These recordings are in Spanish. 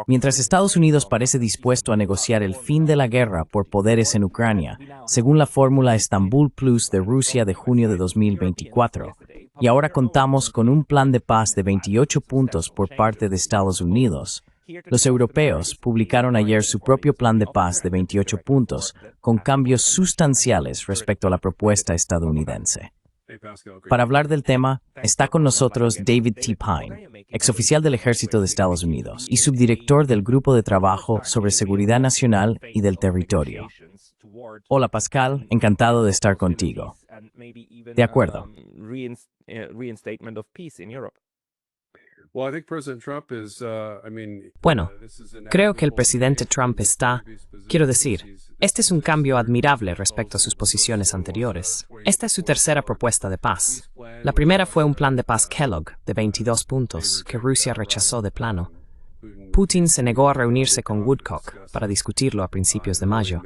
Mientras Estados Unidos parece dispuesto a negociar el fin de la guerra por poderes en Ucrania, según la fórmula Estambul Plus de Rusia de junio de 2024, y ahora contamos con un plan de paz de 28 puntos por parte de Estados Unidos, los europeos publicaron ayer su propio plan de paz de 28 puntos, con cambios sustanciales respecto a la propuesta estadounidense. Para hablar del tema, está con nosotros David T. Pine, exoficial del Ejército de Estados Unidos y subdirector del Grupo de Trabajo sobre Seguridad Nacional y del Territorio. Hola Pascal, encantado de estar contigo. De acuerdo. Bueno, creo que el presidente Trump quiero decir, este es un cambio admirable respecto a sus posiciones anteriores. Esta es su tercera propuesta de paz. La primera fue un plan de paz Kellogg de 22 puntos que Rusia rechazó de plano. Putin se negó a reunirse con Woodcock para discutirlo a principios de mayo.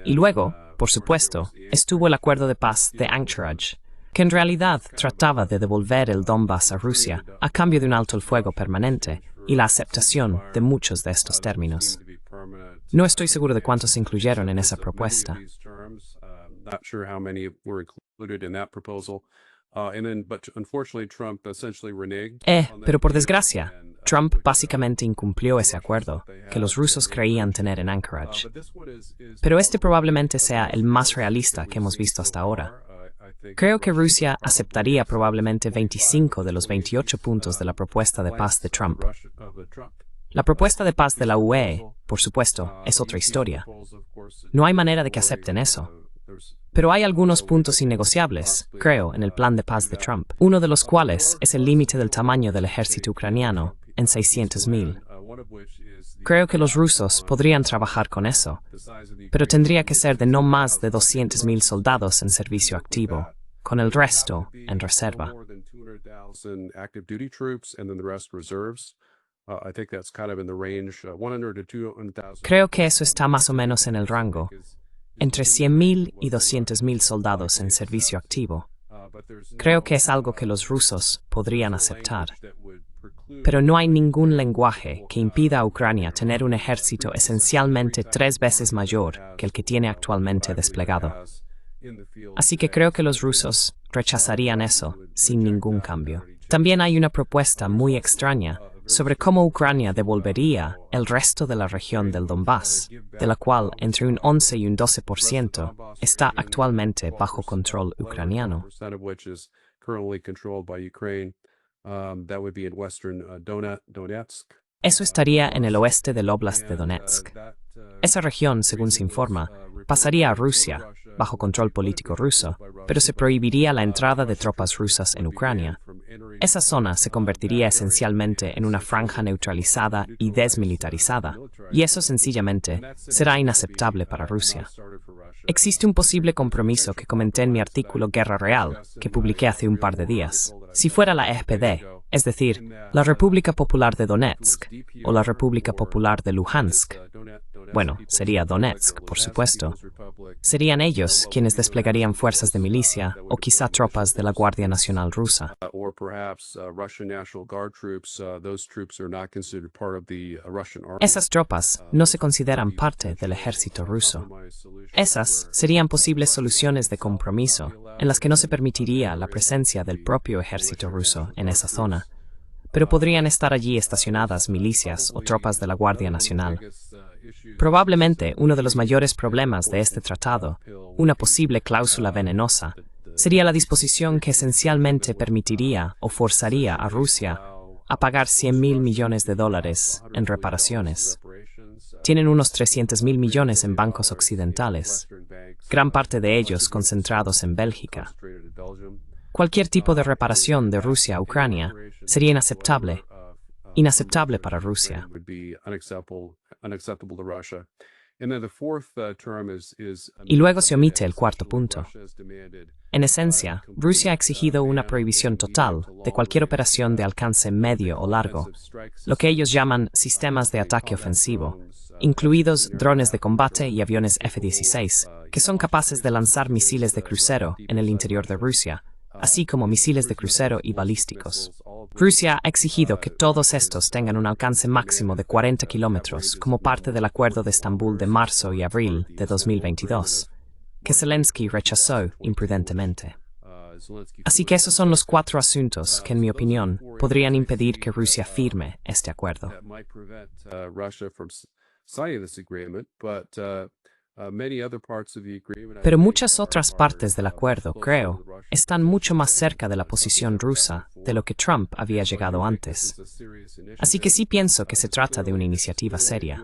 Y luego, por supuesto, estuvo el acuerdo de paz de Anchorage, que en realidad trataba de devolver el Donbass a Rusia a cambio de un alto el fuego permanente y la aceptación de muchos de estos términos. No estoy seguro de cuántos se incluyeron en esa propuesta. Pero por desgracia, Trump básicamente incumplió ese acuerdo que los rusos creían tener en Anchorage. Pero este probablemente sea el más realista que hemos visto hasta ahora. Creo que Rusia aceptaría probablemente 25 de los 28 puntos de la propuesta de paz de Trump. La propuesta de paz de la UE, por supuesto, es otra historia. No hay manera de que acepten eso. Pero hay algunos puntos innegociables, creo, en el plan de paz de Trump, uno de los cuales es el límite del tamaño del ejército ucraniano, en 600,000. Creo que los rusos podrían trabajar con eso, pero tendría que ser de no más de 200,000 soldados en servicio activo, con el resto en reserva. Creo que eso está más o menos en el rango, entre 100,000 y 200,000 soldados en servicio activo. Creo que es algo que los rusos podrían aceptar. Pero no hay ningún lenguaje que impida a Ucrania tener un ejército esencialmente 3 veces mayor que el que tiene actualmente desplegado. Así que creo que los rusos rechazarían eso sin ningún cambio. También hay una propuesta muy extraña sobre cómo Ucrania devolvería el resto de la región del Donbass, de la cual entre un 11 y un 12% está actualmente bajo control ucraniano. Eso estaría en el oeste del Oblast de Donetsk. Esa región, según se informa, pasaría a Rusia, bajo control político ruso, pero se prohibiría la entrada de tropas rusas en Ucrania. Esa zona se convertiría esencialmente en una franja neutralizada y desmilitarizada, y eso sencillamente será inaceptable para Rusia. Existe un posible compromiso que comenté en mi artículo Guerra Real, que publiqué hace un par de días. Si fuera la SPD, es decir, la República Popular de Donetsk o la República Popular de Luhansk, bueno, sería Donetsk, por supuesto, serían ellos quienes desplegarían fuerzas de milicia o quizá tropas de la Guardia Nacional rusa. Esas tropas no se consideran parte del ejército ruso. Esas serían posibles soluciones de compromiso en las que no se permitiría la presencia del propio ejército ruso en esa zona, pero podrían estar allí estacionadas milicias o tropas de la Guardia Nacional. Probablemente uno de los mayores problemas de este tratado, una posible cláusula venenosa, sería la disposición que esencialmente permitiría o forzaría a Rusia a pagar $100,000 millones en reparaciones. Tienen unos 300,000 millones en bancos occidentales, gran parte de ellos concentrados en Bélgica. Cualquier tipo de reparación de Rusia a Ucrania sería inaceptable para Rusia. Y luego se omite el cuarto punto. En esencia, Rusia ha exigido una prohibición total de cualquier operación de alcance medio o largo, lo que ellos llaman sistemas de ataque ofensivo, incluidos drones de combate y aviones F-16, que son capaces de lanzar misiles de crucero en el interior de Rusia, así como misiles de crucero y balísticos. Rusia ha exigido que todos estos tengan un alcance máximo de 40 kilómetros como parte del Acuerdo de Estambul de marzo y abril de 2022, que Zelensky rechazó imprudentemente. Así que esos son los 4 asuntos que, en mi opinión, podrían impedir que Rusia firme este acuerdo. Pero muchas otras partes del acuerdo, creo, están mucho más cerca de la posición rusa de lo que Trump había llegado antes. Así que sí pienso que se trata de una iniciativa seria.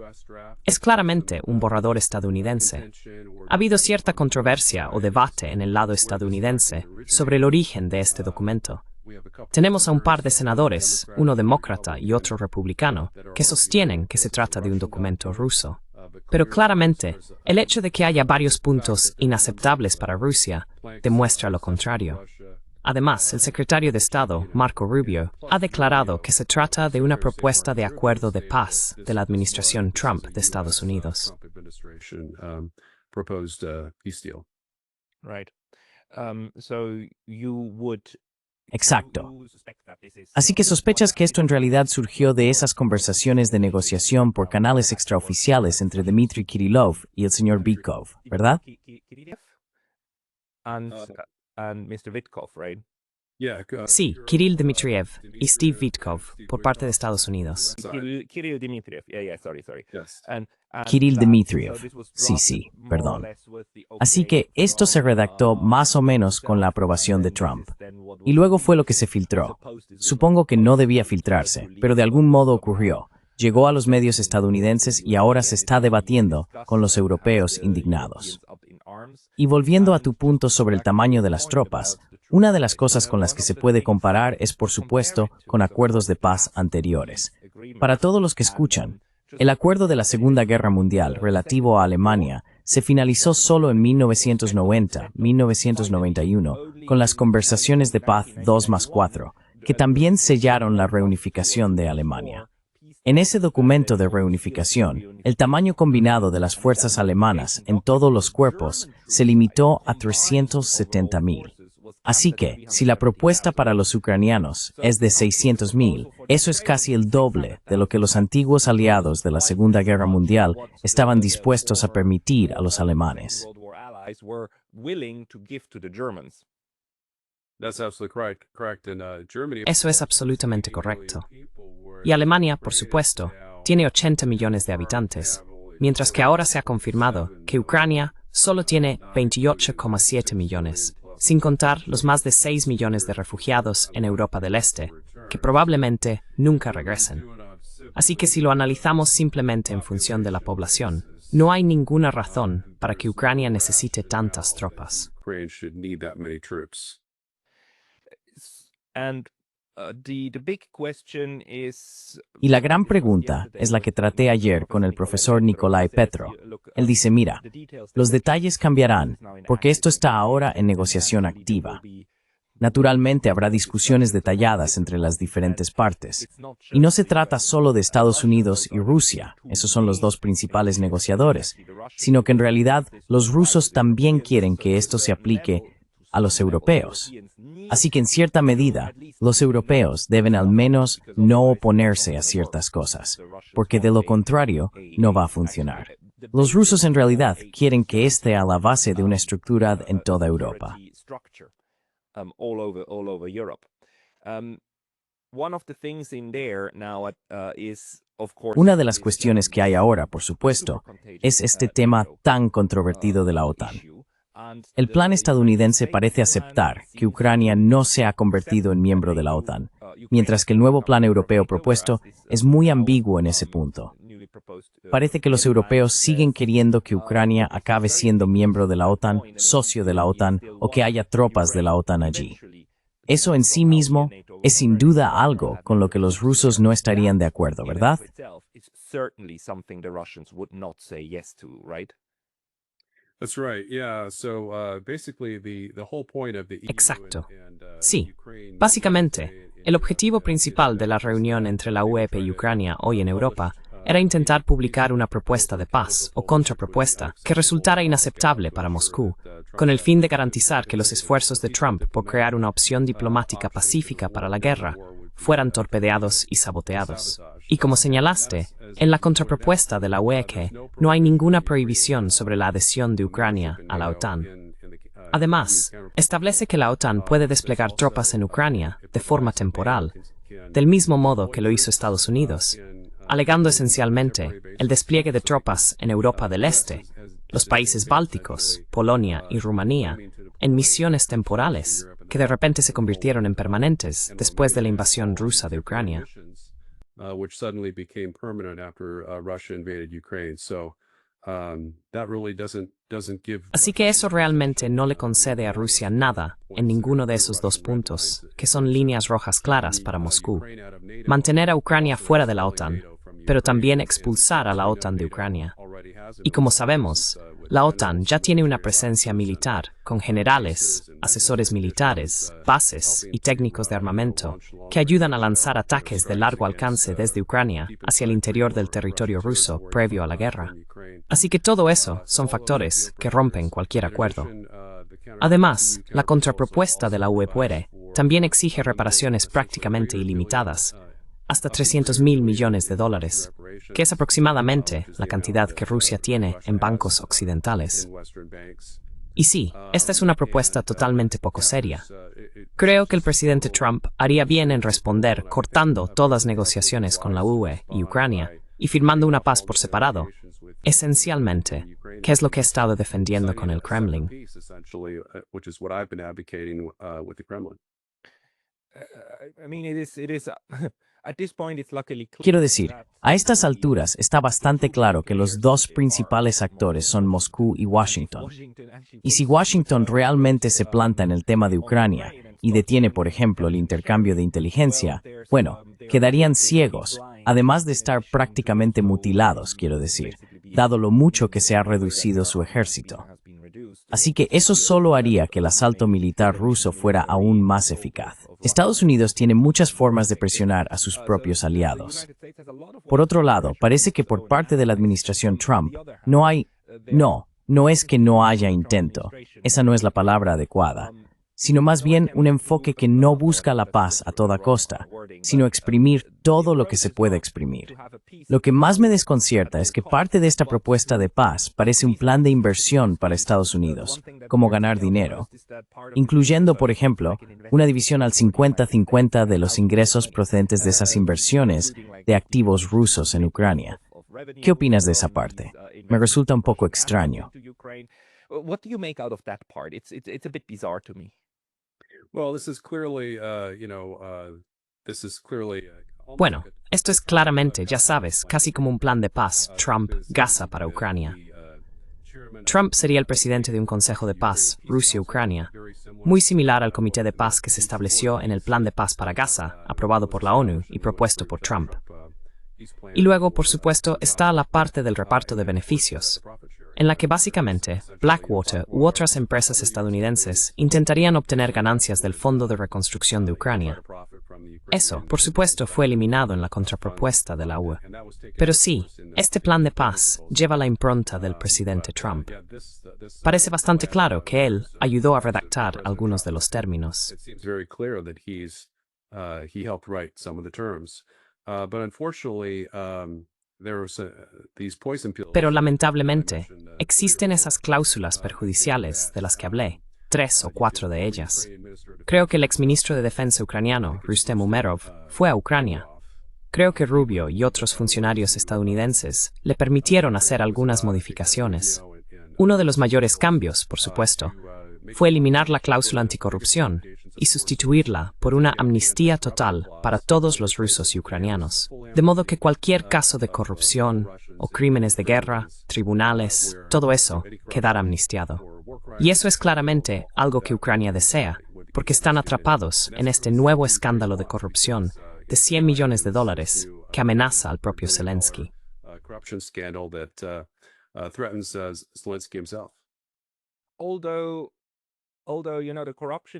Es claramente un borrador estadounidense. Ha habido cierta controversia o debate en el lado estadounidense sobre el origen de este documento. Tenemos a un par de senadores, uno demócrata y otro republicano, que sostienen que se trata de un documento ruso. Pero claramente, el hecho de que haya varios puntos inaceptables para Rusia demuestra lo contrario. Además, el secretario de Estado, Marco Rubio, ha declarado que se trata de una propuesta de acuerdo de paz de la administración Trump de Estados Unidos. Exacto. Así que sospechas que esto en realidad surgió de esas conversaciones de negociación por canales extraoficiales entre Dmitry Kirillov y el señor Vitkov, ¿verdad? Sí, Kirill Dmitriev y Steve Vitkov, por parte de Estados Unidos. Kirill Dmitriev. Sí, perdón. Así que esto se redactó más o menos con la aprobación de Trump. Y luego fue lo que se filtró. Supongo que no debía filtrarse, pero de algún modo ocurrió. Llegó a los medios estadounidenses y ahora se está debatiendo con los europeos indignados. Y volviendo a tu punto sobre el tamaño de las tropas, una de las cosas con las que se puede comparar es, por supuesto, con acuerdos de paz anteriores. Para todos los que escuchan, el acuerdo de la Segunda Guerra Mundial relativo a Alemania se finalizó solo en 1990-1991 con las conversaciones de paz 2+4, que también sellaron la reunificación de Alemania. En ese documento de reunificación, el tamaño combinado de las fuerzas alemanas en todos los cuerpos se limitó a 370.000. Así que, si la propuesta para los ucranianos es de 600.000, eso es casi el doble de lo que los antiguos aliados de la Segunda Guerra Mundial estaban dispuestos a permitir a los alemanes. Eso es absolutamente correcto. Y Alemania, por supuesto, tiene 80 millones de habitantes, mientras que ahora se ha confirmado que Ucrania solo tiene 28,7 millones, sin contar los más de 6 millones de refugiados en Europa del Este, que probablemente nunca regresen. Así que si lo analizamos simplemente en función de la población, no hay ninguna razón para que Ucrania necesite tantas tropas. Y la gran pregunta es la que traté ayer con el profesor Nikolai Petrov. Él dice, mira, los detalles cambiarán porque esto está ahora en negociación activa. Naturalmente habrá discusiones detalladas entre las diferentes partes. Y no se trata solo de Estados Unidos y Rusia, esos son los dos principales negociadores, sino que en realidad los rusos también quieren que esto se aplique a los europeos. Así que en cierta medida, los europeos deben al menos no oponerse a ciertas cosas, porque de lo contrario no va a funcionar. Los rusos en realidad quieren que esté a la base de una estructura en toda Europa. Una de las cuestiones que hay ahora, por supuesto, es este tema tan controvertido de la OTAN. El plan estadounidense parece aceptar que Ucrania no se ha convertido en miembro de la OTAN, mientras que el nuevo plan europeo propuesto es muy ambiguo en ese punto. Parece que los europeos siguen queriendo que Ucrania acabe siendo miembro de la OTAN, socio de la OTAN o que haya tropas de la OTAN allí. Eso en sí mismo es sin duda algo con lo que los rusos no estarían de acuerdo, ¿verdad? Exacto. Sí. Básicamente, el objetivo principal de la reunión entre la UE y Ucrania hoy en Europa era intentar publicar una propuesta de paz o contrapropuesta que resultara inaceptable para Moscú, con el fin de garantizar que los esfuerzos de Trump por crear una opción diplomática pacífica para la guerra fueran torpedeados y saboteados. Y como señalaste, en la contrapropuesta de la UE no hay ninguna prohibición sobre la adhesión de Ucrania a la OTAN. Además, establece que la OTAN puede desplegar tropas en Ucrania de forma temporal, del mismo modo que lo hizo Estados Unidos, alegando esencialmente el despliegue de tropas en Europa del Este, los países bálticos, Polonia y Rumanía, en misiones temporales que de repente se convirtieron en permanentes después de la invasión rusa de Ucrania. Which suddenly became permanent after Russia invaded Ukraine. So that really doesn't give. Así que eso realmente no le concede a Rusia nada en ninguno de esos dos puntos, que son líneas rojas claras para Moscú. Mantener a Ucrania fuera de la OTAN, pero también expulsar a la OTAN de Ucrania. Y como sabemos, la OTAN ya tiene una presencia militar, con generales, asesores militares, bases y técnicos de armamento, que ayudan a lanzar ataques de largo alcance desde Ucrania hacia el interior del territorio ruso previo a la guerra. Así que todo eso son factores que rompen cualquier acuerdo. Además, la contrapropuesta de la UE también exige reparaciones prácticamente ilimitadas, hasta $300.000 millones, que es aproximadamente la cantidad que Rusia tiene en bancos occidentales. Y sí, esta es una propuesta totalmente poco seria. Creo que el presidente Trump haría bien en responder cortando todas negociaciones con la UE y Ucrania y firmando una paz por separado, esencialmente, que es lo que he estado defendiendo con el Kremlin. Quiero decir, a estas alturas está bastante claro que los dos principales actores son Moscú y Washington. Y si Washington realmente se planta en el tema de Ucrania y detiene, por ejemplo, el intercambio de inteligencia, bueno, quedarían ciegos, además de estar prácticamente mutilados, quiero decir, dado lo mucho que se ha reducido su ejército. Así que eso solo haría que el asalto militar ruso fuera aún más eficaz. Estados Unidos tiene muchas formas de presionar a sus propios aliados. Por otro lado, parece que por parte de la administración Trump no es que no haya intento, esa no es la palabra adecuada, sino más bien un enfoque que no busca la paz a toda costa, sino exprimir todo lo que se puede exprimir. Lo que más me desconcierta es que parte de esta propuesta de paz parece un plan de inversión para Estados Unidos, como ganar dinero, incluyendo, por ejemplo, una división al 50-50 de los ingresos procedentes de esas inversiones de activos rusos en Ucrania. ¿Qué opinas de esa parte? Me resulta un poco extraño. What do you make out of that part? It's a bit bizarre to me. Well, this is clearly, Bueno, esto es claramente, ya sabes, casi como un plan de paz, Trump-Gaza para Ucrania. Trump sería el presidente de un Consejo de Paz, Rusia-Ucrania, muy similar al Comité de Paz que se estableció en el Plan de Paz para Gaza, aprobado por la ONU y propuesto por Trump. Y luego, por supuesto, está la parte del reparto de beneficios, en la que básicamente Blackwater u otras empresas estadounidenses intentarían obtener ganancias del Fondo de Reconstrucción de Ucrania. Eso, por supuesto, fue eliminado en la contrapropuesta de la UE. Pero sí, este plan de paz lleva la impronta del presidente Trump. Parece bastante claro que él ayudó a redactar algunos de los términos. Pero lamentablemente, existen esas cláusulas perjudiciales de las que hablé, 3 o 4 de ellas. Creo que el exministro de Defensa ucraniano, Rustem Umerov, fue a Ucrania. Creo que Rubio y otros funcionarios estadounidenses le permitieron hacer algunas modificaciones. Uno de los mayores cambios, por supuesto, fue eliminar la cláusula anticorrupción y sustituirla por una amnistía total para todos los rusos y ucranianos, de modo que cualquier caso de corrupción o crímenes de guerra, tribunales, todo eso quedara amnistiado. Y eso es claramente algo que Ucrania desea, porque están atrapados en este nuevo escándalo de corrupción de $100 millones que amenaza al propio Zelensky.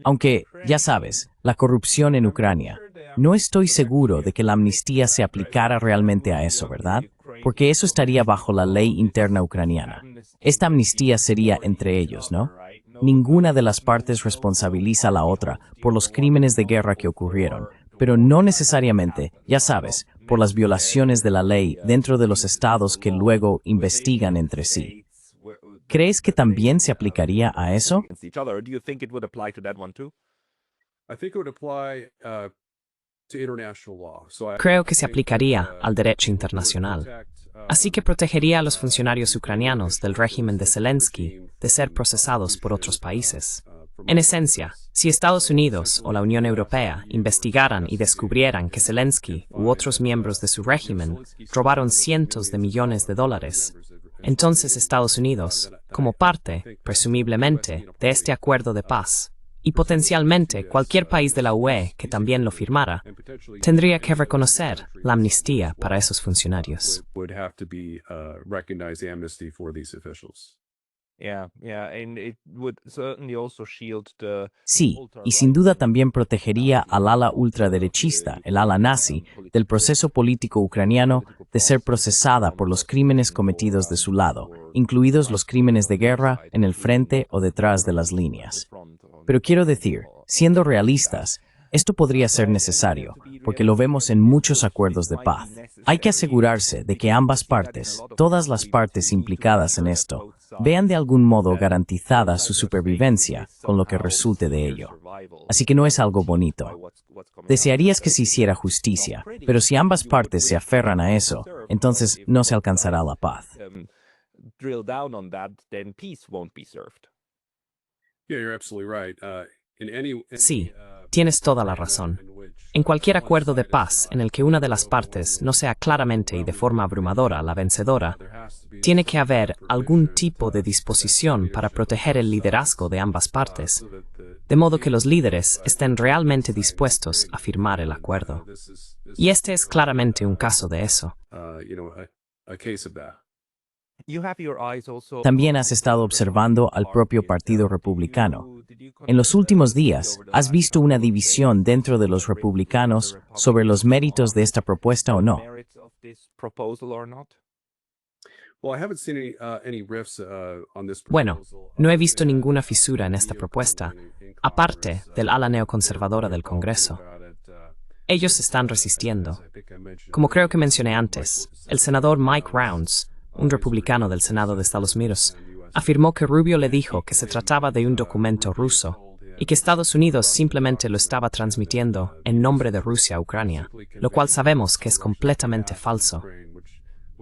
Aunque, ya sabes, la corrupción en Ucrania, no estoy seguro de que la amnistía se aplicara realmente a eso, ¿verdad? porque eso estaría bajo la ley interna ucraniana. Esta amnistía sería entre ellos, ¿no? Ninguna de las partes responsabiliza a la otra por los crímenes de guerra que ocurrieron, pero no necesariamente, ya sabes, por las violaciones de la ley dentro de los estados que luego investigan entre sí. ¿Crees que también se aplicaría a eso? I think it would apply to international law. Creo que se aplicaría al derecho internacional. Así que protegería a los funcionarios ucranianos del régimen de Zelensky de ser procesados por otros países. En esencia, si Estados Unidos o la Unión Europea investigaran y descubrieran que Zelensky u otros miembros de su régimen robaron cientos de millones de dólares, entonces Estados Unidos, como parte, presumiblemente, de este acuerdo de paz, y potencialmente cualquier país de la UE que también lo firmara, tendría que reconocer la amnistía para esos funcionarios. Would have to be recognize the amnesty for these officials. And it would certainly also shield the Sí, y sin duda también protegería al ala ultraderechista, el ala nazi, del proceso político ucraniano de ser procesada por los crímenes cometidos de su lado, incluidos los crímenes de guerra en el frente o detrás de las líneas. Pero quiero decir, siendo realistas, esto podría ser necesario, porque lo vemos en muchos acuerdos de paz. Hay que asegurarse de que ambas partes, todas las partes implicadas en esto, vean de algún modo garantizada su supervivencia con lo que resulte de ello. Así que no es algo bonito. Desearías que se hiciera justicia, pero si ambas partes se aferran a eso, entonces no se alcanzará la paz. drill down on that, then peace won't be served. Yeah, you're absolutely right. Sí, tienes toda la razón. En cualquier acuerdo de paz en el que una de las partes no sea claramente y de forma abrumadora la vencedora, tiene que haber algún tipo de disposición para proteger el liderazgo de ambas partes, de modo que los líderes estén realmente dispuestos a firmar el acuerdo. Y este es claramente un caso de eso. También has estado observando al propio Partido Republicano. En los últimos días, ¿has visto una división dentro de los republicanos sobre los méritos de esta propuesta o no? Bueno, no he visto ninguna fisura en esta propuesta, aparte del ala neoconservadora del Congreso. Ellos están resistiendo. Como creo que mencioné antes, el senador Mike Rounds, un republicano del Senado de Estados Unidos, afirmó que Rubio le dijo que se trataba de un documento ruso y que Estados Unidos simplemente lo estaba transmitiendo en nombre de Rusia a Ucrania, lo cual sabemos que es completamente falso.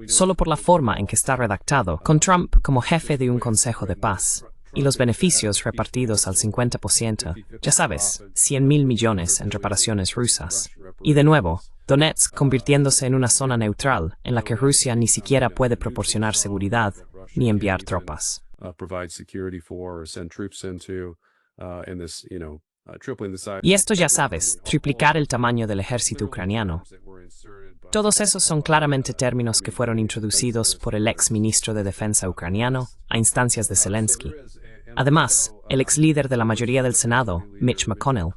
Solo por la forma en que está redactado, con Trump como jefe de un Consejo de Paz, y los beneficios repartidos al 50%, ya sabes, 100.000 millones en reparaciones rusas. Y de nuevo, Donetsk convirtiéndose en una zona neutral en la que Rusia ni siquiera puede proporcionar seguridad ni enviar tropas. Y esto ya sabes, triplicar el tamaño del ejército ucraniano. Todos esos son claramente términos que fueron introducidos por el ex ministro de Defensa ucraniano a instancias de Zelensky. Además, el ex líder de la mayoría del Senado, Mitch McConnell,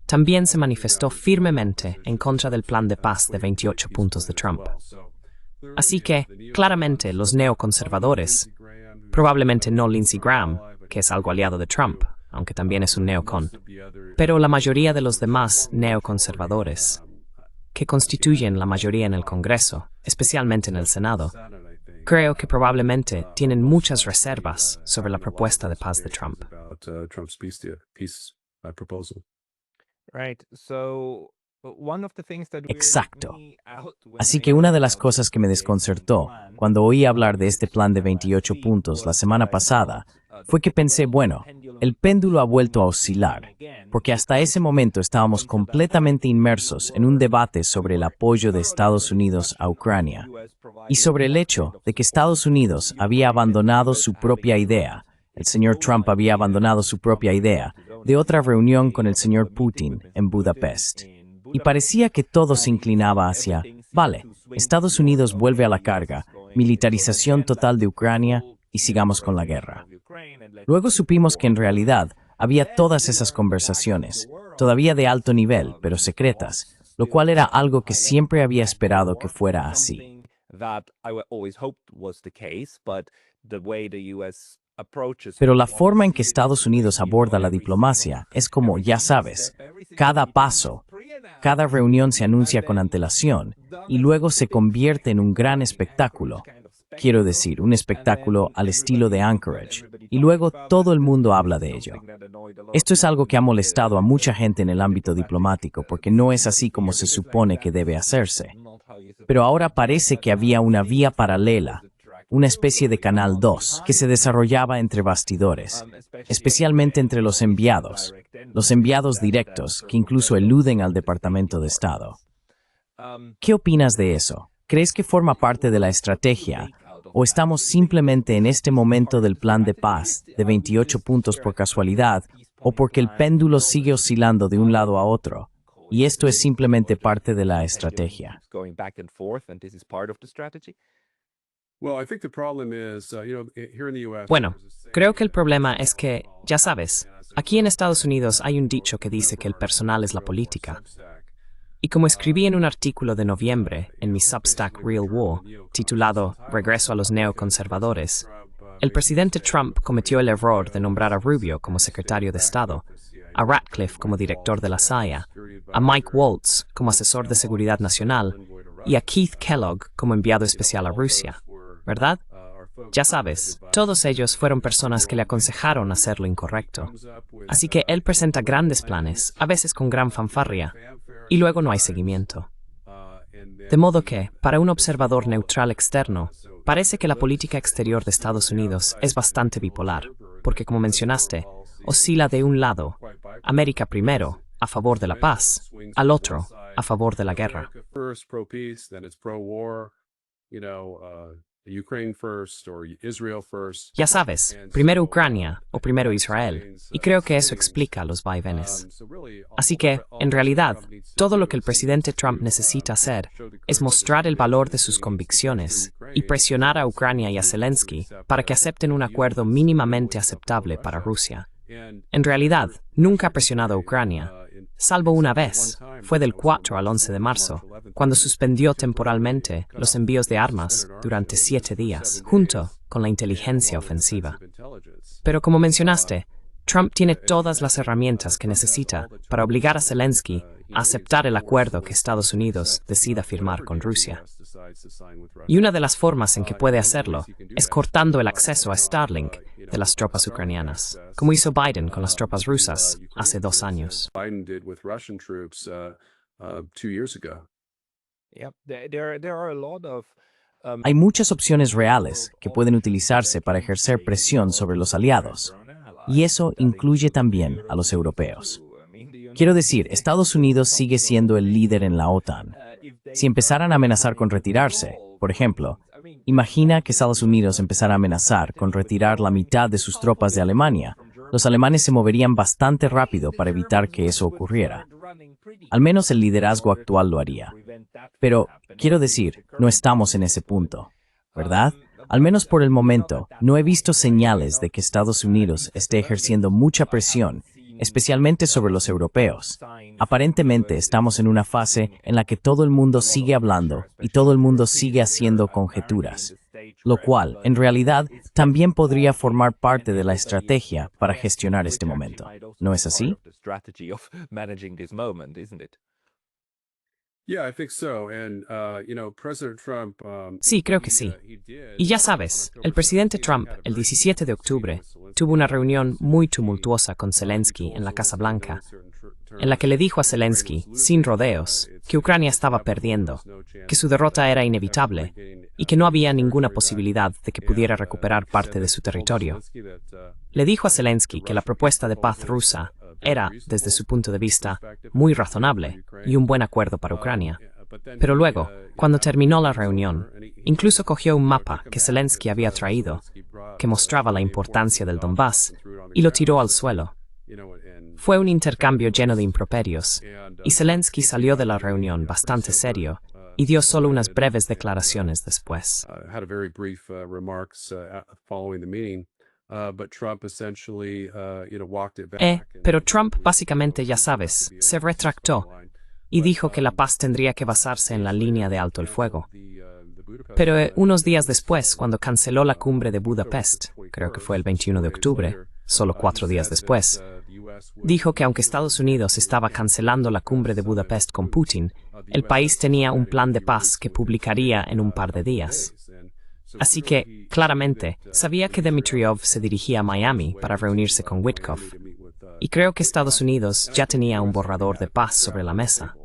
también se manifestó firmemente en contra del plan de paz de 28 puntos de Trump. Así que, claramente, los neoconservadores, probablemente no Lindsey Graham, que es algo aliado de Trump, aunque también es un neocon, pero la mayoría de los demás neoconservadores, que constituyen la mayoría en el Congreso, especialmente en el Senado, creo que probablemente tienen muchas reservas sobre la propuesta de paz de Trump. Exacto. Así que una de las cosas que me desconcertó cuando oí hablar de este plan de 28 puntos la semana pasada fue que pensé, bueno, el péndulo ha vuelto a oscilar, porque hasta ese momento estábamos completamente inmersos en un debate sobre el apoyo de Estados Unidos a Ucrania y sobre el hecho de que Estados Unidos había abandonado su propia idea, el señor Trump había abandonado su propia idea de otra reunión con el señor Putin en Budapest. Y parecía que todo se inclinaba hacia, vale, Estados Unidos vuelve a la carga, militarización total de Ucrania y sigamos con la guerra. Luego supimos que en realidad había todas esas conversaciones, todavía de alto nivel, pero secretas, lo cual era algo que siempre había esperado que fuera así. that always hoped was the case, but the way the US approaches Pero la forma en que Estados Unidos aborda la diplomacia es como, ya sabes, cada paso, cada reunión se anuncia con antelación y luego se convierte en un gran espectáculo. Quiero decir, un espectáculo al estilo de Anchorage, y luego todo el mundo habla de ello. Esto es algo que ha molestado a mucha gente en el ámbito diplomático, porque no es así como se supone que debe hacerse. Pero ahora parece que había una vía paralela, una especie de Canal 2, que se desarrollaba entre bastidores, especialmente entre los enviados directos, que incluso eluden al Departamento de Estado. ¿Qué opinas de eso? ¿Crees que forma parte de la estrategia? ¿O estamos simplemente en este momento del plan de paz de 28 puntos por casualidad o porque el péndulo sigue oscilando de un lado a otro? Y esto es simplemente parte de la estrategia. Bueno, creo que el problema es que, ya sabes, aquí en Estados Unidos hay un dicho que dice que el personal es la política. Y como escribí en un artículo de noviembre en mi Substack Real War, titulado Regreso a los neoconservadores, el presidente Trump cometió el error de nombrar a Rubio como secretario de Estado, a Ratcliffe como director de la CIA, a Mike Waltz como asesor de seguridad nacional y a Keith Kellogg como enviado especial a Rusia, ¿verdad? Ya sabes, todos ellos fueron personas que le aconsejaron hacer lo incorrecto. Así que él presenta grandes planes, a veces con gran fanfarria, y luego no hay seguimiento. De modo que, para un observador neutral externo, parece que la política exterior de Estados Unidos es bastante bipolar, porque como mencionaste, oscila de un lado, América primero, a favor de la paz, al otro, a favor de la guerra. Ya sabes, primero Ucrania o primero Israel, y creo que eso explica los vaivenes. Así que, en realidad, todo lo que el presidente Trump necesita hacer es mostrar el valor de sus convicciones y presionar a Ucrania y a Zelensky para que acepten un acuerdo mínimamente aceptable para Rusia. En realidad, nunca ha presionado a Ucrania, salvo una vez, fue del 4 al 11 de marzo, cuando suspendió temporalmente los envíos de armas durante 7 días, junto con la inteligencia ofensiva. Pero como mencionaste, Trump tiene todas las herramientas que necesita para obligar a Zelensky a aceptar el acuerdo que Estados Unidos decida firmar con Rusia. Y una de las formas en que puede hacerlo es cortando el acceso a Starlink de las tropas ucranianas, como hizo Biden con las tropas rusas hace 2 años. Hay muchas opciones reales que pueden utilizarse para ejercer presión sobre los aliados, y eso incluye también a los europeos. Quiero decir, Estados Unidos sigue siendo el líder en la OTAN. Si empezaran a amenazar con retirarse, por ejemplo, imagina que Estados Unidos empezara a amenazar con retirar la mitad de sus tropas de Alemania. Los alemanes se moverían bastante rápido para evitar que eso ocurriera. Al menos el liderazgo actual lo haría. Pero, quiero decir, no estamos en ese punto, ¿verdad? Al menos por el momento, no he visto señales de que Estados Unidos esté ejerciendo mucha presión, especialmente sobre los europeos. Aparentemente estamos en una fase en la que todo el mundo sigue hablando y todo el mundo sigue haciendo conjeturas, lo cual, en realidad, también podría formar parte de la estrategia para gestionar este momento. ¿No es así? Sí, creo que sí. Y ya sabes, el presidente Trump, el 17 de octubre, tuvo una reunión muy tumultuosa con Zelensky en la Casa Blanca, en la que le dijo a Zelensky, sin rodeos, que Ucrania estaba perdiendo, que su derrota era inevitable y que no había ninguna posibilidad de que pudiera recuperar parte de su territorio. Le dijo a Zelensky que la propuesta de paz rusa era, desde su punto de vista, muy razonable y un buen acuerdo para Ucrania. Pero luego, cuando terminó la reunión, incluso cogió un mapa que Zelensky había traído, que mostraba la importancia del Donbass, y lo tiró al suelo. Fue un intercambio lleno de improperios, y Zelensky salió de la reunión bastante serio y dio solo unas breves declaraciones después. Pero Trump básicamente, ya sabes, se retractó y dijo que la paz tendría que basarse en la línea de alto el fuego. Pero unos días después, cuando canceló la cumbre de Budapest, creo que fue el 21 de octubre, solo 4 días después, dijo que aunque Estados Unidos estaba cancelando la cumbre de Budapest con Putin, el país tenía un plan de paz que publicaría en un par de días. Así que, claramente, sabía que Dmitriev se dirigía a Miami para reunirse con Witkoff. Y creo que Estados Unidos ya tenía un borrador de paz sobre la mesa.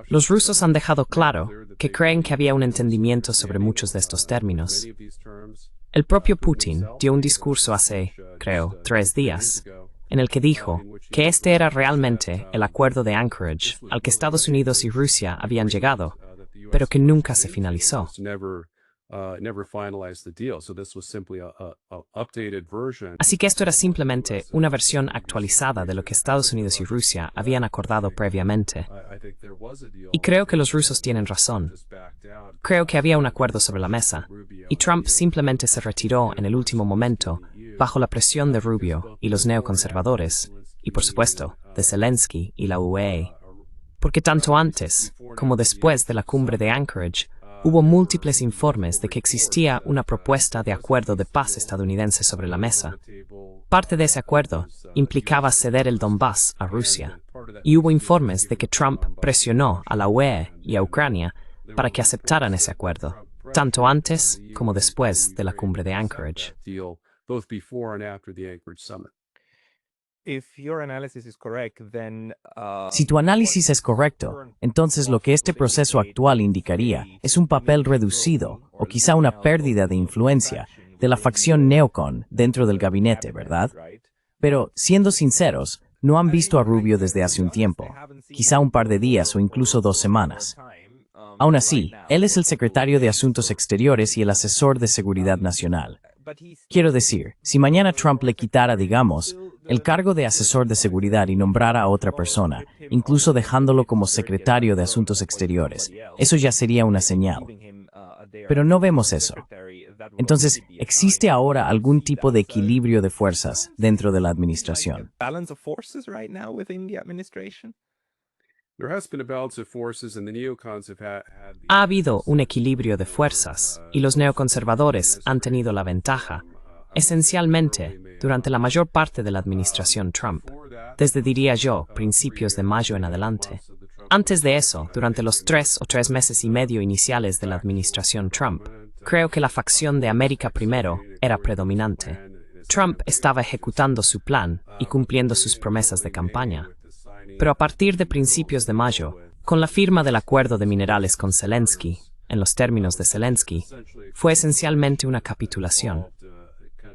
Los rusos han dejado claro que creen que había un entendimiento sobre muchos de estos términos. El propio Putin dio un discurso hace, creo, 3 días, en el que dijo que este era realmente el acuerdo de Anchorage al que Estados Unidos y Rusia habían llegado, pero que nunca se finalizó. Así que esto era simplemente una versión actualizada de lo que Estados Unidos y Rusia habían acordado previamente. Y creo que los rusos tienen razón. Creo que había un acuerdo sobre la mesa, y Trump simplemente se retiró en el último momento bajo la presión de Rubio y los neoconservadores, y por supuesto, de Zelensky y la UE. Porque tanto antes como después de la cumbre de Anchorage, hubo múltiples informes de que existía una propuesta de acuerdo de paz estadounidense sobre la mesa. Parte de ese acuerdo implicaba ceder el Donbass a Rusia, y hubo informes de que Trump presionó a la UE y a Ucrania para que aceptaran ese acuerdo, tanto antes como después de la cumbre de Anchorage. Si tu análisis es correcto, entonces lo que este proceso actual indicaría es un papel reducido o quizá una pérdida de influencia de la facción neocon dentro del gabinete, ¿verdad? Pero, siendo sinceros, no han visto a Rubio desde hace un tiempo, quizá un par de días o incluso 2 semanas. Aún así, él es el secretario de Asuntos Exteriores y el asesor de Seguridad Nacional. Quiero decir, si mañana Trump le quitara, digamos, el cargo de asesor de seguridad y nombrara a otra persona, incluso dejándolo como secretario de Asuntos Exteriores, eso ya sería una señal. Pero no vemos eso. Entonces, ¿existe ahora algún tipo de equilibrio de fuerzas dentro de la administración? Ha habido un equilibrio de fuerzas, y los neoconservadores han tenido la ventaja, esencialmente, durante la mayor parte de la administración Trump, desde, diría yo, principios de mayo en adelante. Antes de eso, durante los 3 o 3 meses y medio iniciales de la administración Trump, creo que la facción de América Primero era predominante. Trump estaba ejecutando su plan y cumpliendo sus promesas de campaña. Pero a partir de principios de mayo, con la firma del acuerdo de minerales con Zelensky, en los términos de Zelensky, fue esencialmente una capitulación.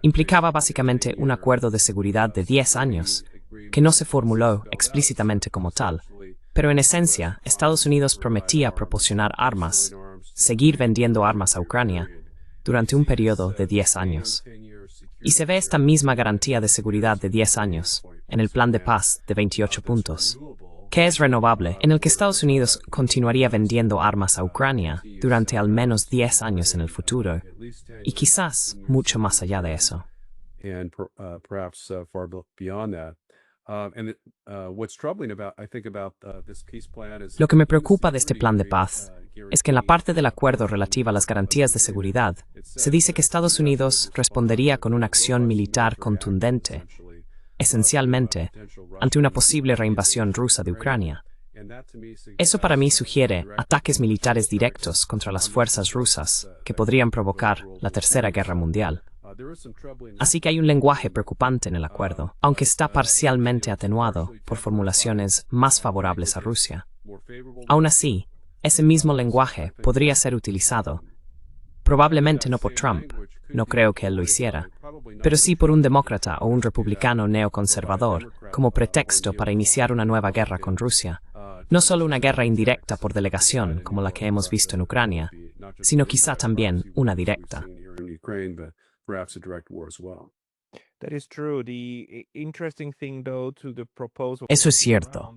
Implicaba básicamente un acuerdo de seguridad de 10 años, que no se formuló explícitamente como tal, pero en esencia, Estados Unidos prometía proporcionar armas, seguir vendiendo armas a Ucrania, durante un periodo de 10 años. Y se ve esta misma garantía de seguridad de 10 años en el plan de paz de 28 puntos, que es renovable, en el que Estados Unidos continuaría vendiendo armas a Ucrania durante al menos 10 años en el futuro, y quizás mucho más allá de eso. Lo que me preocupa de este plan de paz es que en la parte del acuerdo relativa a las garantías de seguridad, se dice que Estados Unidos respondería con una acción militar contundente, esencialmente, ante una posible reinvasión rusa de Ucrania. Eso para mí sugiere ataques militares directos contra las fuerzas rusas que podrían provocar la Tercera Guerra Mundial. Así que hay un lenguaje preocupante en el acuerdo, aunque está parcialmente atenuado por formulaciones más favorables a Rusia. Aún así, ese mismo lenguaje podría ser utilizado, probablemente no por Trump, no creo que él lo hiciera, pero sí por un demócrata o un republicano neoconservador, como pretexto para iniciar una nueva guerra con Rusia. No solo una guerra indirecta por delegación, como la que hemos visto en Ucrania, sino quizá también una directa. Eso es cierto.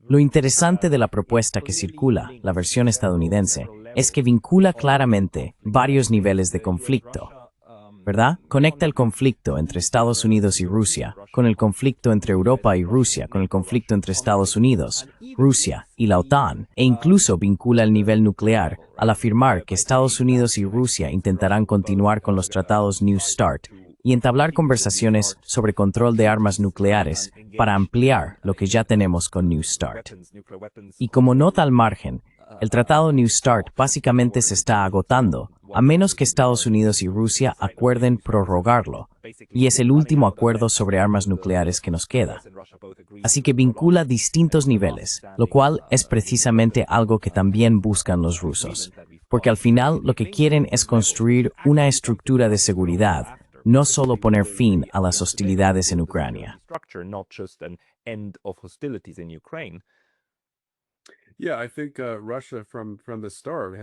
Lo interesante de la propuesta que circula, la versión estadounidense, es que vincula claramente varios niveles de conflicto. ¿verdad? Conecta el conflicto entre Estados Unidos y Rusia con el conflicto entre Europa y Rusia, con el conflicto entre Estados Unidos, Rusia y la OTAN, e incluso vincula el nivel nuclear al afirmar que Estados Unidos y Rusia intentarán continuar con los tratados New START y entablar conversaciones sobre control de armas nucleares para ampliar lo que ya tenemos con New START. Y como nota al margen, el tratado New START básicamente se está agotando, a menos que Estados Unidos y Rusia acuerden prorrogarlo, y es el último acuerdo sobre armas nucleares que nos queda. Así que vincula distintos niveles, lo cual es precisamente algo que también buscan los rusos, porque al final lo que quieren es construir una estructura de seguridad, no solo poner fin a las hostilidades en Ucrania.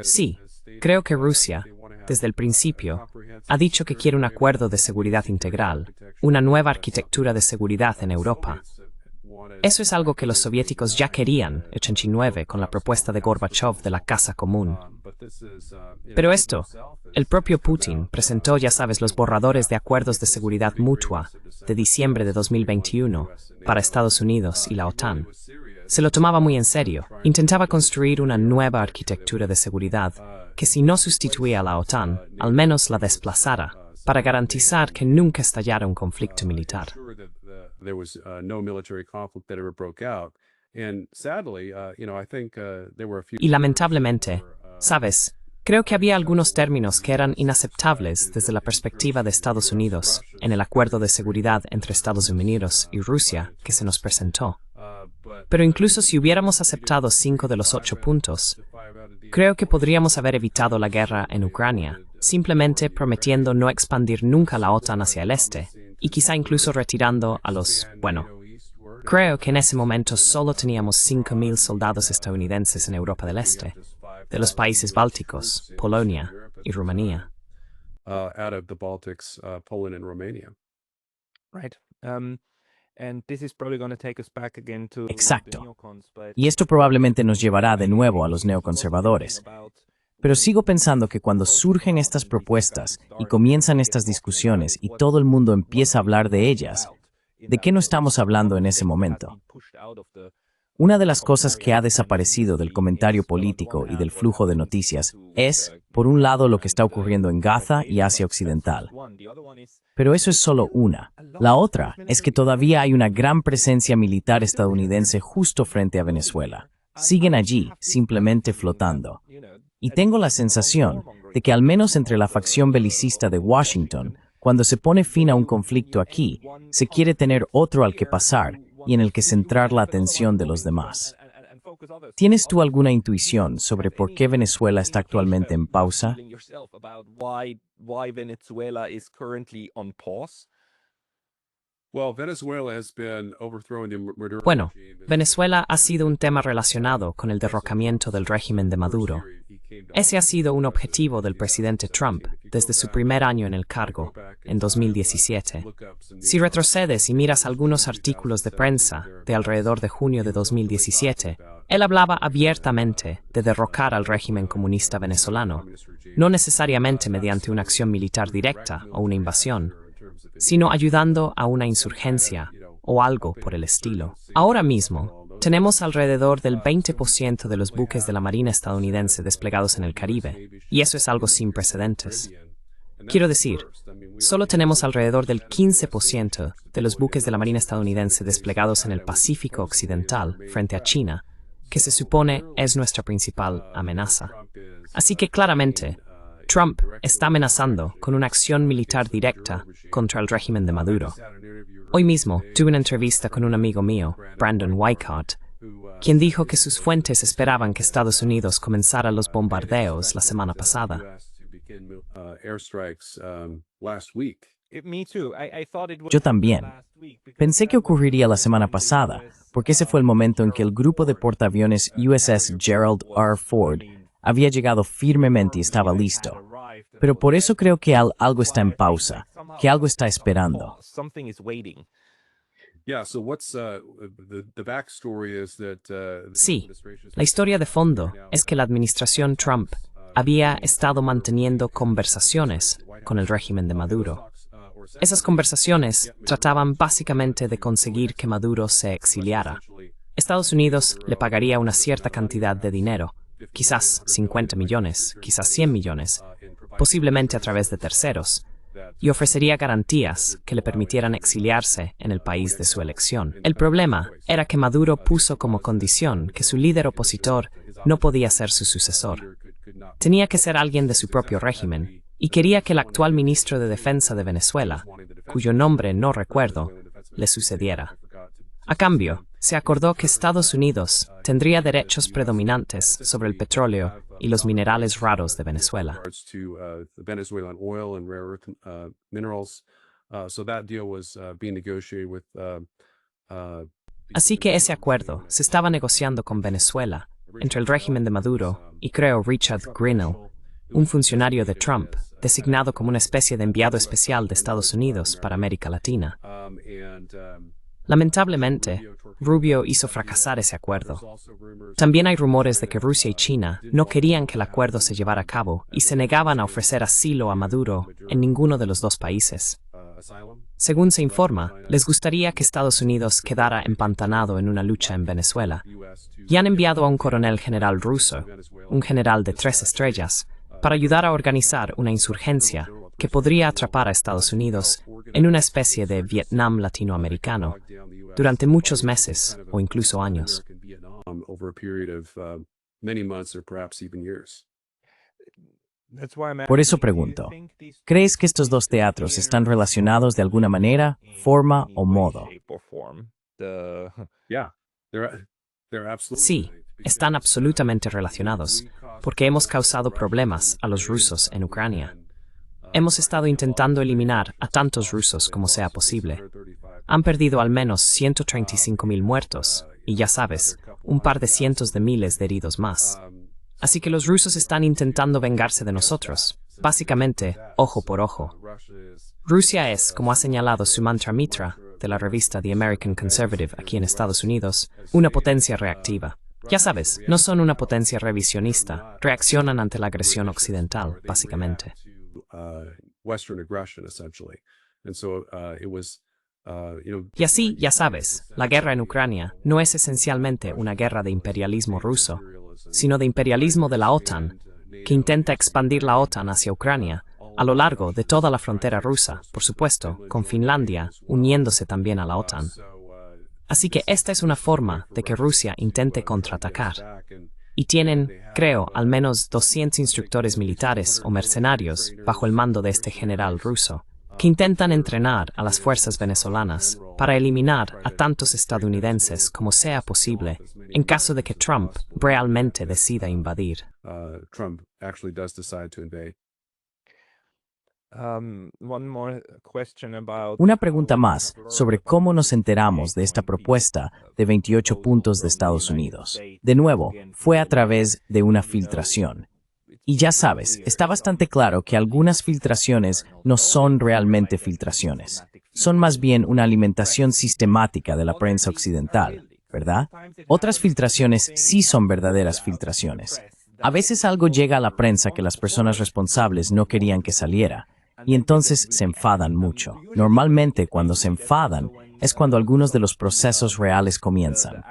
Sí, creo que Rusia, desde el principio, ha dicho que quiere un acuerdo de seguridad integral, una nueva arquitectura de seguridad en Europa. Eso es algo que los soviéticos ya querían, en 1989, con la propuesta de Gorbachev de la Casa Común. Pero esto, el propio Putin presentó, ya sabes, los borradores de acuerdos de seguridad mutua de diciembre de 2021 para Estados Unidos y la OTAN. Se lo tomaba muy en serio. Intentaba construir una nueva arquitectura de seguridad que, si no sustituía a la OTAN, al menos la desplazara, para garantizar que nunca estallara un conflicto militar. Y lamentablemente, ¿sabes? Creo que había algunos términos que eran inaceptables desde la perspectiva de Estados Unidos en el acuerdo de seguridad entre Estados Unidos y Rusia que se nos presentó. Pero incluso si hubiéramos aceptado 5 de los 8 puntos, creo que podríamos haber evitado la guerra en Ucrania, simplemente prometiendo no expandir nunca la OTAN hacia el este, y quizá incluso retirando a los, creo que en ese momento solo teníamos 5.000 soldados estadounidenses en Europa del Este, de los países bálticos, Polonia y Rumanía. Exacto. Y esto probablemente nos llevará de nuevo a los neoconservadores. Pero sigo pensando que cuando surgen estas propuestas y comienzan estas discusiones y todo el mundo empieza a hablar de ellas, ¿de qué no estamos hablando en ese momento? Una de las cosas que ha desaparecido del comentario político y del flujo de noticias es, por un lado, lo que está ocurriendo en Gaza y Asia Occidental. Pero eso es solo una. La otra es que todavía hay una gran presencia militar estadounidense justo frente a Venezuela. Siguen allí, simplemente flotando. Y tengo la sensación de que al menos entre la facción belicista de Washington, cuando se pone fin a un conflicto aquí, se quiere tener otro al que pasar y en el que centrar la atención de los demás. ¿Tienes tú alguna intuición sobre por qué Venezuela está actualmente en pausa? Bueno, Venezuela ha sido un tema relacionado con el derrocamiento del régimen de Maduro. Ese ha sido un objetivo del presidente Trump desde su primer año en el cargo, en 2017. Si retrocedes y miras algunos artículos de prensa de alrededor de junio de 2017, él hablaba abiertamente de derrocar al régimen comunista venezolano, no necesariamente mediante una acción militar directa o una invasión, sino ayudando a una insurgencia o algo por el estilo. Ahora mismo, tenemos alrededor del 20% de los buques de la Marina estadounidense desplegados en el Caribe, y eso es algo sin precedentes. Quiero decir, solo tenemos alrededor del 15% de los buques de la Marina estadounidense desplegados en el Pacífico Occidental frente a China, que se supone es nuestra principal amenaza. Así que claramente, Trump está amenazando con una acción militar directa contra el régimen de Maduro. Hoy mismo tuve una entrevista con un amigo mío, Brandon Weichart, quien dijo que sus fuentes esperaban que Estados Unidos comenzara los bombardeos la semana pasada. Yo también. Pensé que ocurriría la semana pasada, porque ese fue el momento en que el grupo de portaaviones USS Gerald R. Ford había llegado firmemente y estaba listo. Pero por eso creo que algo está en pausa, que algo está esperando. Sí, la historia de fondo es que la administración Trump había estado manteniendo conversaciones con el régimen de Maduro. Esas conversaciones trataban básicamente de conseguir que Maduro se exiliara. Estados Unidos le pagaría una cierta cantidad de dinero, quizás 50 millones, quizás 100 millones, posiblemente a través de terceros, y ofrecería garantías que le permitieran exiliarse en el país de su elección. El problema era que Maduro puso como condición que su líder opositor no podía ser su sucesor. Tenía que ser alguien de su propio régimen, y quería que el actual ministro de Defensa de Venezuela, cuyo nombre no recuerdo, le sucediera. A cambio, se acordó que Estados Unidos tendría derechos predominantes sobre el petróleo y los minerales raros de Venezuela. Así que ese acuerdo se estaba negociando con Venezuela, entre el régimen de Maduro y creo Richard Grenell, un funcionario de Trump, designado como una especie de enviado especial de Estados Unidos para América Latina. Lamentablemente, Rubio hizo fracasar ese acuerdo. También hay rumores de que Rusia y China no querían que el acuerdo se llevara a cabo y se negaban a ofrecer asilo a Maduro en ninguno de los dos países. Según se informa, les gustaría que Estados Unidos quedara empantanado en una lucha en Venezuela, y han enviado a un coronel general ruso, un general de 3 estrellas, para ayudar a organizar una insurgencia que podría atrapar a Estados Unidos en una especie de Vietnam latinoamericano durante muchos meses o incluso años. Por eso pregunto, ¿crees que estos dos teatros están relacionados de alguna manera, forma o modo? Sí, están absolutamente relacionados, porque hemos causado problemas a los rusos en Ucrania. Hemos estado intentando eliminar a tantos rusos como sea posible. Han perdido al menos 135.000 muertos, y ya sabes, un par de cientos de miles de heridos más. Así que los rusos están intentando vengarse de nosotros, básicamente, ojo por ojo. Rusia es, como ha señalado Sumantra Mitra, de la revista The American Conservative aquí en Estados Unidos, una potencia reactiva. Ya sabes, no son una potencia revisionista, reaccionan ante la agresión occidental, básicamente. Y así, ya sabes, la guerra en Ucrania no es esencialmente una guerra de imperialismo ruso, sino de imperialismo de la OTAN, que intenta expandir la OTAN hacia Ucrania, a lo largo de toda la frontera rusa, por supuesto, con Finlandia, uniéndose también a la OTAN. Así que esta es una forma de que Rusia intente contraatacar. Y tienen, creo, al menos 200 instructores militares o mercenarios bajo el mando de este general ruso, que intentan entrenar a las fuerzas venezolanas para eliminar a tantos estadounidenses como sea posible en caso de que Trump realmente decida invadir. Una pregunta más sobre cómo nos enteramos de esta propuesta de 28 puntos de Estados Unidos. De nuevo, fue a través de una filtración. Y ya sabes, está bastante claro que algunas filtraciones no son realmente filtraciones. Son más bien una alimentación sistemática de la prensa occidental, ¿verdad? Otras filtraciones sí son verdaderas filtraciones. A veces algo llega a la prensa que las personas responsables no querían que saliera, y entonces se enfadan mucho. Normalmente, cuando se enfadan, es cuando algunos de los procesos reales comienzan.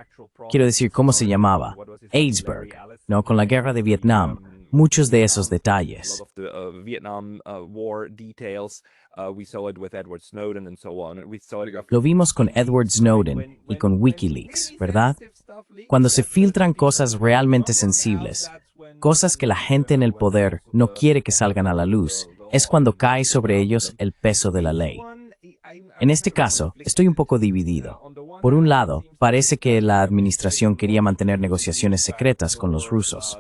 Quiero decir, ¿cómo se llamaba? Aidsburg, ¿no? Con la guerra de Vietnam. Muchos de esos detalles. Lo vimos con Edward Snowden y con Wikileaks, ¿verdad? Cuando se filtran cosas realmente sensibles, cosas que la gente en el poder no quiere que salgan a la luz, es cuando cae sobre ellos el peso de la ley. En este caso, estoy un poco dividido. Por un lado, parece que la administración quería mantener negociaciones secretas con los rusos.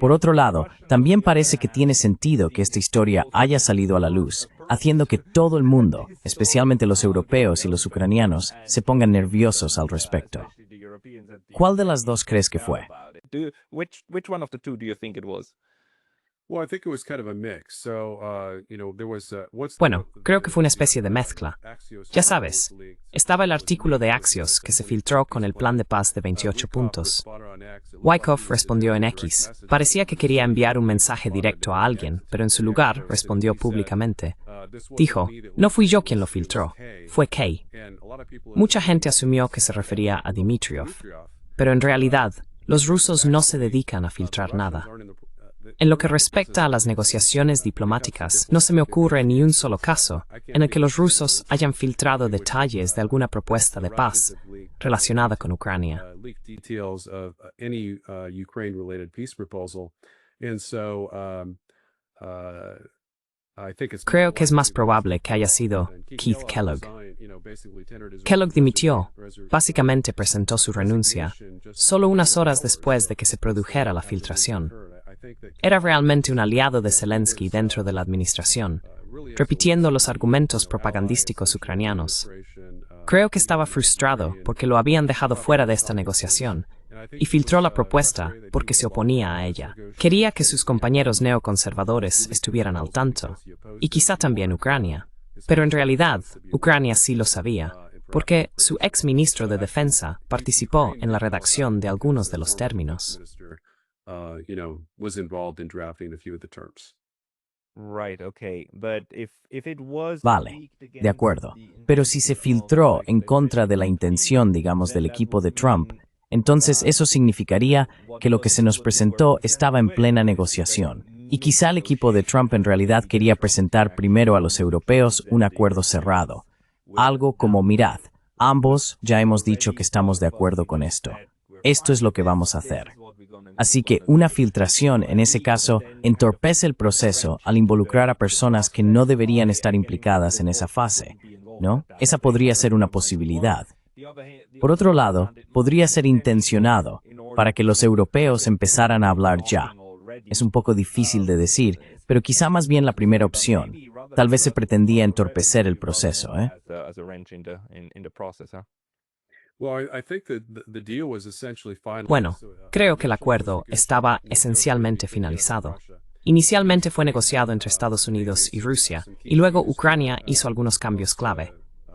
Por otro lado, también parece que tiene sentido que esta historia haya salido a la luz, haciendo que todo el mundo, especialmente los europeos y los ucranianos, se pongan nerviosos al respecto. ¿Cuál de las dos crees que fue? Well, I think it was kind of a mix. So, there was Bueno, creo que fue una especie de mezcla. Ya sabes, estaba el artículo de Axios que se filtró con el plan de paz de 28 puntos. Wyckoff respondió en X. Parecía que quería enviar un mensaje directo a alguien, pero en su lugar respondió públicamente. Dijo, no fui yo quien lo filtró, fue Kay. Mucha gente asumió que se refería a Dmitriev, pero en realidad, los rusos no se dedican a filtrar nada. En lo que respecta a las negociaciones diplomáticas, no se me ocurre ni un solo caso en el que los rusos hayan filtrado detalles de alguna propuesta de paz relacionada con Ucrania. Creo que es más probable que haya sido Keith Kellogg. Kellogg dimitió, básicamente presentó su renuncia, solo unas horas después de que se produjera la filtración. Era realmente un aliado de Zelensky dentro de la administración, repitiendo los argumentos propagandísticos ucranianos. Creo que estaba frustrado porque lo habían dejado fuera de esta negociación, y filtró la propuesta porque se oponía a ella. Quería que sus compañeros neoconservadores estuvieran al tanto, y quizá también Ucrania. Pero en realidad, Ucrania sí lo sabía, porque su ex ministro de Defensa participó en la redacción de algunos de los términos. Was involved in drafting a few of the terms. Right, okay. But if it was Vale, de acuerdo. Pero si se filtró en contra de la intención, digamos, del equipo de Trump, entonces eso significaría que lo que se nos presentó estaba en plena negociación. Y quizá el equipo de Trump en realidad quería presentar primero a los europeos un acuerdo cerrado. Algo como, mirad, ambos ya hemos dicho que estamos de acuerdo con esto. Esto es lo que vamos a hacer. Así que una filtración, en ese caso, entorpece el proceso al involucrar a personas que no deberían estar implicadas en esa fase, ¿no? Esa podría ser una posibilidad. Por otro lado, podría ser intencionado para que los europeos empezaran a hablar ya. Es un poco difícil de decir, pero quizá más bien la primera opción. Tal vez se pretendía entorpecer el proceso, ¿eh? Bueno, creo que el acuerdo estaba esencialmente finalizado. Inicialmente fue negociado entre Estados Unidos y Rusia, y luego Ucrania hizo algunos cambios clave.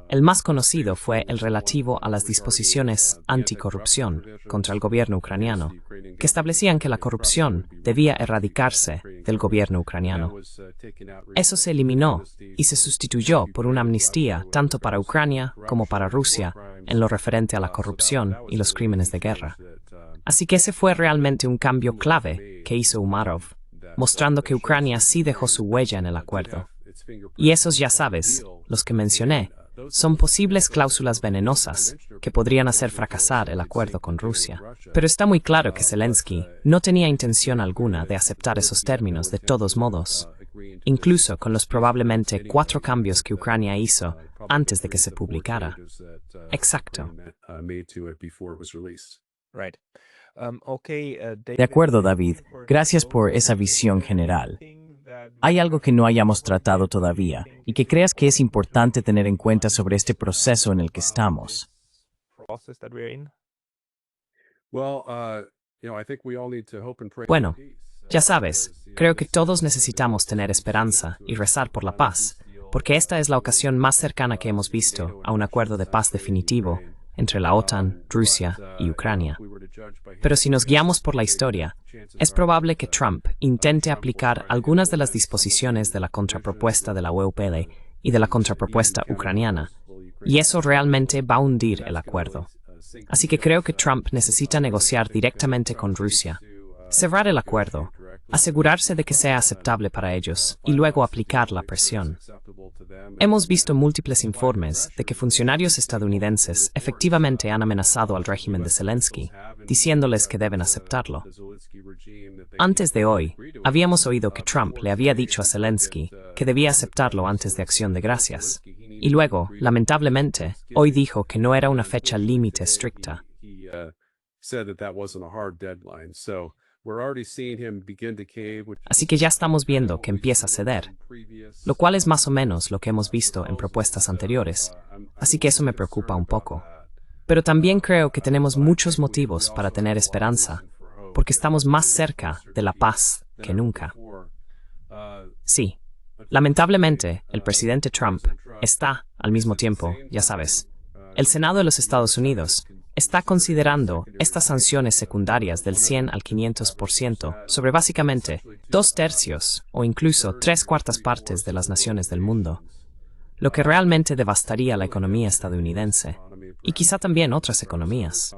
El más conocido fue el relativo a las disposiciones anticorrupción contra el gobierno ucraniano, que establecían que la corrupción debía erradicarse del gobierno ucraniano. Eso se eliminó y se sustituyó por una amnistía tanto para Ucrania como para Rusia en lo referente a la corrupción y los crímenes de guerra. Así que ese fue realmente un cambio clave que hizo Umarov, mostrando que Ucrania sí dejó su huella en el acuerdo. Y esos, ya sabes, los que mencioné, son posibles cláusulas venenosas que podrían hacer fracasar el acuerdo con Rusia. Pero está muy claro que Zelensky no tenía intención alguna de aceptar esos términos de todos modos, incluso con los probablemente 4 cambios que Ucrania hizo antes de que se publicara. Exacto. De acuerdo, David. Gracias por esa visión general. ¿Hay algo que no hayamos tratado todavía y que creas que es importante tener en cuenta sobre este proceso en el que estamos? Bueno, ya sabes, creo que todos necesitamos tener esperanza y rezar por la paz, porque esta es la ocasión más cercana que hemos visto a un acuerdo de paz definitivo entre la OTAN, Rusia y Ucrania. Pero si nos guiamos por la historia, es probable que Trump intente aplicar algunas de las disposiciones de la contrapropuesta de la UPL y de la contrapropuesta ucraniana, y eso realmente va a hundir el acuerdo. Así que creo que Trump necesita negociar directamente con Rusia, cerrar el acuerdo, asegurarse de que sea aceptable para ellos y luego aplicar la presión. Hemos visto múltiples informes de que funcionarios estadounidenses efectivamente han amenazado al régimen de Zelensky, diciéndoles que deben aceptarlo. Antes de hoy, habíamos oído que Trump le había dicho a Zelensky que debía aceptarlo antes de Acción de Gracias, y luego, lamentablemente, hoy dijo que no era una fecha límite estricta. Así que ya estamos viendo que empieza a ceder, lo cual es más o menos lo que hemos visto en propuestas anteriores, así que eso me preocupa un poco. Pero también creo que tenemos muchos motivos para tener esperanza, porque estamos más cerca de la paz que nunca. Sí. Lamentablemente, el presidente Trump está, al mismo tiempo, ya sabes, el Senado de los Estados Unidos está considerando estas sanciones secundarias del 100 al 500% sobre básicamente 2/3 o incluso 3/4 partes de las naciones del mundo, lo que realmente devastaría la economía estadounidense y quizá también otras economías.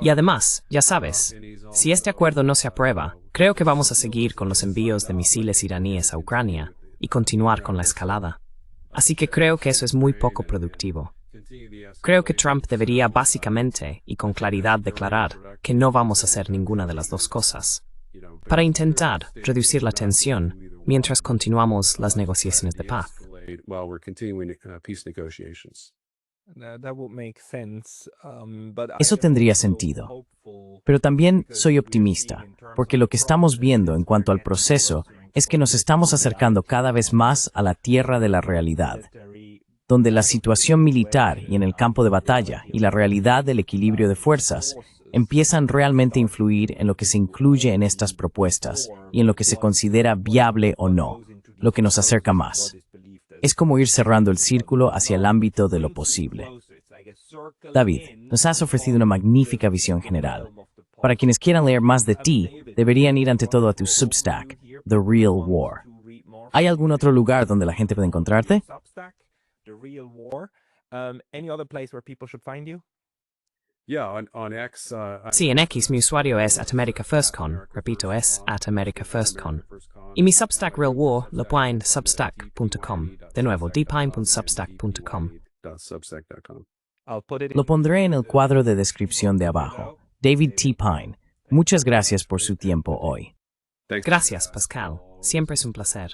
Y además, ya sabes, si este acuerdo no se aprueba, creo que vamos a seguir con los envíos de misiles iraníes a Ucrania y continuar con la escalada. Así que creo que eso es muy poco productivo. Creo que Trump debería básicamente y con claridad declarar que no vamos a hacer ninguna de las dos cosas, para intentar reducir la tensión mientras continuamos las negociaciones de paz. While we're continuing peace negotiations. That would make sense, but I Eso am tendría also sentido. hopeful Pero también soy optimista, porque lo que estamos viendo en cuanto al proceso es que nos estamos acercando cada vez más a la tierra de la realidad, donde la situación militar y en el campo de batalla y la realidad del equilibrio de fuerzas empiezan realmente a influir en lo que se incluye en estas propuestas y en lo que se considera viable o no, lo que nos acerca más. Es como ir cerrando el círculo hacia el ámbito de lo posible. David, nos has ofrecido una magnífica visión general. Para quienes quieran leer más de ti, deberían ir ante todo a tu Substack, The Real War. ¿Hay algún otro lugar donde la gente puede encontrarte? Substack, The Real War. Any other place where people should find you? Yeah, on X. Sí, en X mi usuario es @AmericaFirstCon, repito, es @AmericaFirstCon. Y mi Substack Real War lo pueden en substack.com, de nuevo, dpine.substack.com. Substack.com. I'll put it Lo pondré en el cuadro de descripción de abajo. David T. Pine, muchas gracias por su tiempo hoy. Thanks. Gracias, Pascal. Siempre es un placer.